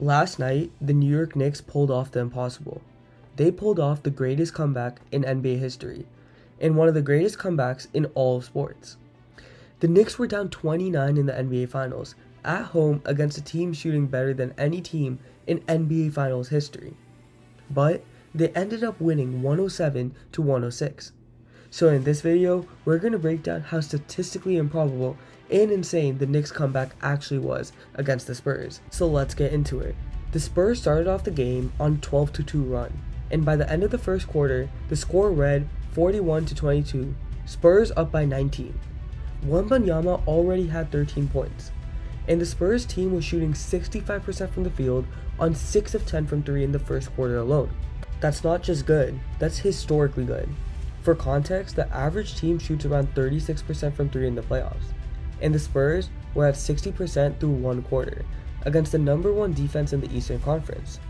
Last night, the New York Knicks pulled off the impossible. They pulled off the greatest comeback in NBA history, and one of the greatest comebacks in all of sports. The Knicks were down 29 in the NBA Finals, at home against a team shooting better than any team in NBA Finals history. But they ended up winning 107 to 106. So in this video, we're going to break down how statistically improbable and insane the Knicks comeback actually was against the Spurs. So let's get into it. The Spurs started off the game on a 12-2 run, and by the end of the first quarter, the score read 41-22, Spurs up by 19. Wembanyama already had 13 points, and the Spurs team was shooting 65% from the field on 6 of 10 from 3 in the first quarter alone. That's not just good, that's historically good. For context, the average team shoots around 36% from 3 in the playoffs, and the Spurs were at 60% through one quarter, against the number 1 defense in the Eastern Conference.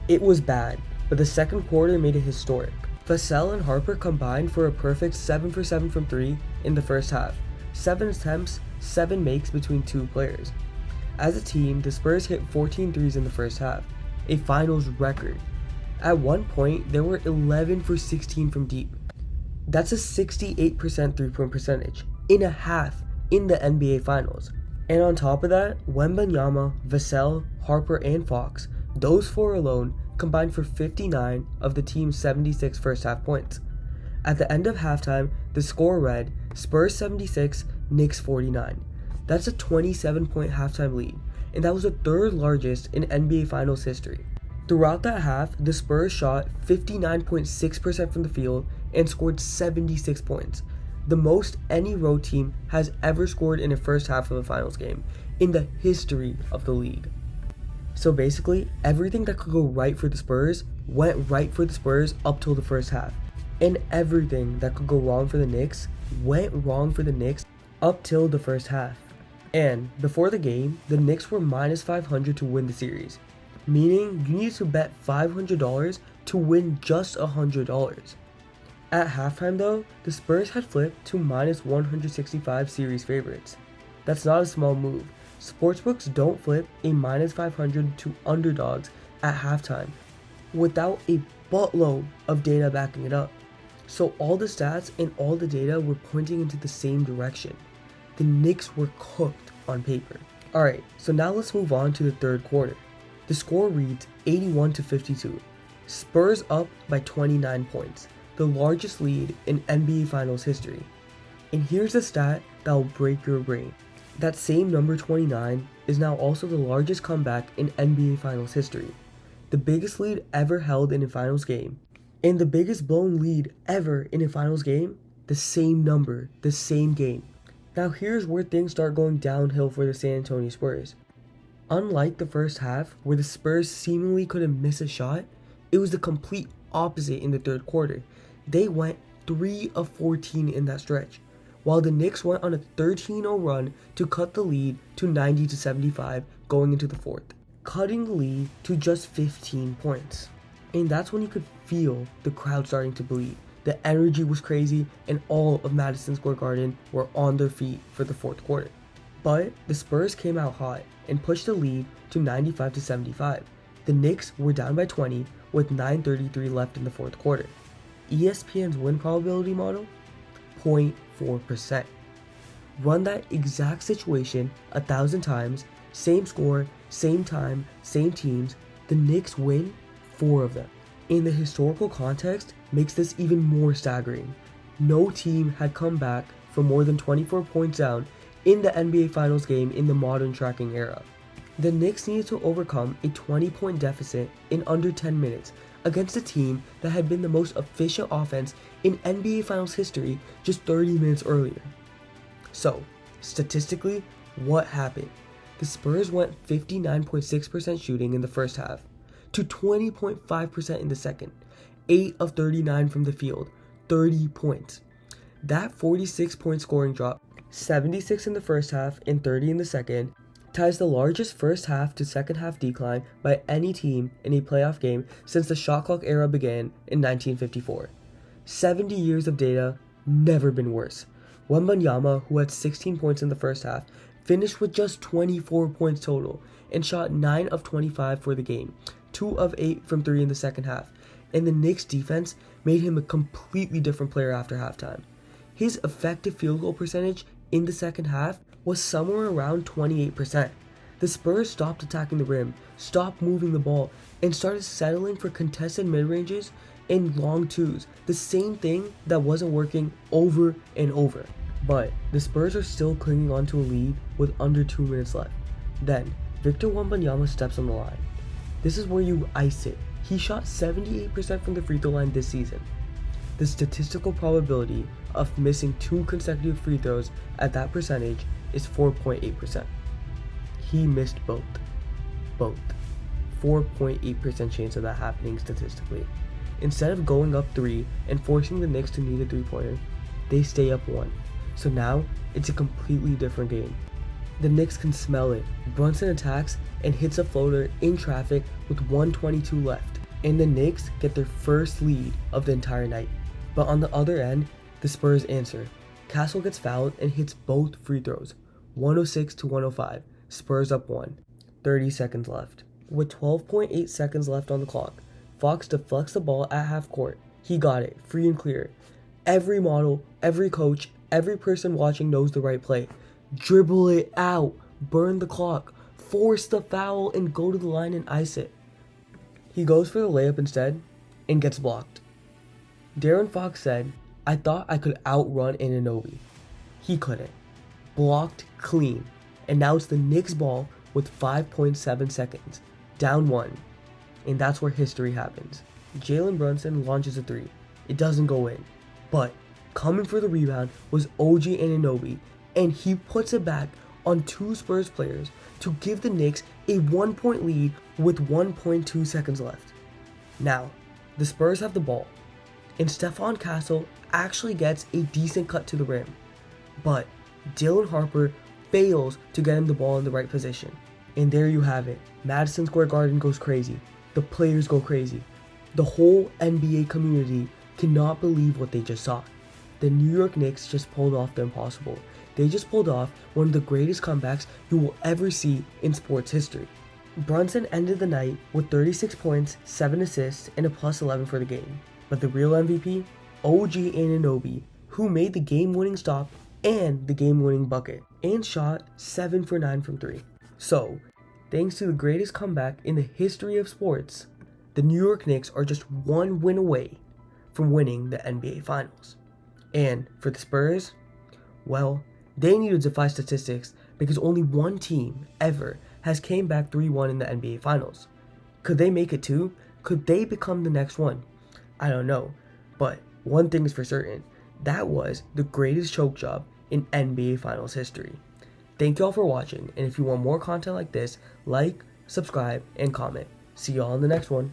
It was bad, but the second quarter made it historic. Vassell and Harper combined for a perfect 7 for 7 from 3 in the first half, 7 attempts, 7 makes between 2 players. As a team, the Spurs hit 14 threes in the first half, a finals record. At one point, there were 11 for 16 from deep. That's a 68% 3-point percentage in a half in the NBA Finals. And on top of that, Wembanyama, Vassell, Harper, and Fox, those 4 alone, combined for 59 of the team's 76 first half points. At the end of halftime, the score read Spurs 76, Knicks 49. That's a 27-point halftime lead, and that was the third largest in NBA Finals history. Throughout that half, the Spurs shot 59.6% from the field and scored 76 points, the most any road team has ever scored in a first half of a finals game in the history of the league. So basically, everything that could go right for the Spurs went right for the Spurs up till the first half, and everything that could go wrong for the Knicks went wrong for the Knicks up till the first half. And before the game, the Knicks were minus 500 to win the series, meaning you needed to bet $500 to win just $100. At halftime though, the Spurs had flipped to minus 165 series favorites. That's not a small move. Sportsbooks don't flip a minus 500 to underdogs at halftime without a buttload of data backing it up. So all the stats and all the data were pointing into the same direction. The Knicks were cooked on paper. Alright, so now let's move on to the third quarter. The score reads 81-52. Spurs up by 29 points, the largest lead in NBA Finals history. And here's a stat that will break your brain. That same number 29 is now also the largest comeback in NBA Finals history, the biggest lead ever held in a finals game, and the biggest blown lead ever in a finals game, the same number, the same game. Now here's where things start going downhill for the San Antonio Spurs. Unlike the first half, where the Spurs seemingly couldn't miss a shot, it was the complete opposite in the third quarter. They went 3 of 14 in that stretch, while the Knicks went on a 13-0 run to cut the lead to 90-75 going into the fourth, cutting the lead to just 15 points. And that's when you could feel the crowd starting to believe. The energy was crazy, and all of Madison Square Garden were on their feet for the fourth quarter. But the Spurs came out hot and pushed the lead to 95-75. The Knicks were down by 20 with 9:33 left in the fourth quarter. ESPN's win probability model, 0.4%. Run that exact situation 1,000 times, same score, same time, same teams, the Knicks win 4 of them. And the historical context makes this even more staggering. No team had come back from more than 24 points down in the NBA Finals game in the modern tracking era. The Knicks needed to overcome a 20-point deficit in under 10 minutes against a team that had been the most efficient offense in NBA Finals history just 30 minutes earlier. So, statistically, what happened? The Spurs went 59.6% shooting in the first half to 20.5% in the second, 8 of 39 from the field, 30 points. That 46-point scoring drop, 76 in the first half and 30 in the second, ties the largest first half to second half decline by any team in a playoff game since the shot clock era began in 1954. 70 years of data, never been worse. Wembanyama, who had 16 points in the first half, finished with just 24 points total and shot 9 of 25 for the game, 2 of 8 from 3 in the second half, and the Knicks defense made him a completely different player after halftime. His effective field goal percentage in the second half was somewhere around 28%. The Spurs stopped attacking the rim, stopped moving the ball, and started settling for contested mid-ranges and long twos, the same thing that wasn't working over and over. But the Spurs are still clinging on to a lead with under 2 minutes left. Then, Victor Wembanyama steps on the line. This is where you ice it. He shot 78% from the free throw line this season. The statistical probability of missing 2 consecutive free throws at that percentage is 4.8%. He missed both. 4.8% chance of that happening statistically. Instead of going up 3 and forcing the Knicks to need a 3-pointer, they stay up 1. So now, it's a completely different game. The Knicks can smell it. Brunson attacks and hits a floater in traffic with 1:22 left, and the Knicks get their first lead of the entire night. But on the other end, the Spurs answer. Castle gets fouled and hits both free throws, 106 to 105. Spurs up 1. 30 seconds left. With 12.8 seconds left on the clock, Fox deflects the ball at half court. He got it, free and clear. Every model, every coach, every person watching knows the right play. Dribble it out, burn the clock, force the foul, and go to the line and ice it. He goes for the layup instead and gets blocked. De'Aaron Fox said, "I thought I could outrun Anunoby." He couldn't. Blocked clean. And now it's the Knicks ball with 5.7 seconds, down 1. And that's where history happens. Jalen Brunson launches a 3. It doesn't go in. But coming for the rebound was OG Anunoby, and he puts it back on 2 Spurs players to give the Knicks a 1-point lead with 1.2 seconds left. Now, the Spurs have the ball, and Stephon Castle actually gets a decent cut to the rim. But Dylan Harper fails to get him the ball in the right position. And there you have it. Madison Square Garden goes crazy. The players go crazy. The whole NBA community cannot believe what they just saw. The New York Knicks just pulled off the impossible. They just pulled off one of the greatest comebacks you will ever see in sports history. Brunson ended the night with 36 points, 7 assists, and a plus 11 for the game. But the real MVP? OG Anunoby, who made the game-winning stop and the game-winning bucket, and shot 7 for 9 from 3. So, thanks to the greatest comeback in the history of sports, the New York Knicks are just 1 win away from winning the NBA Finals. And for the Spurs, well, they need to defy statistics because only one team ever has came back 3-1 in the NBA Finals. Could they make it too? Could they become the next one? I don't know, but one thing is for certain. That was the greatest choke job in NBA Finals history. Thank y'all for watching, and if you want more content like this, like, subscribe, and comment. See y'all in the next one.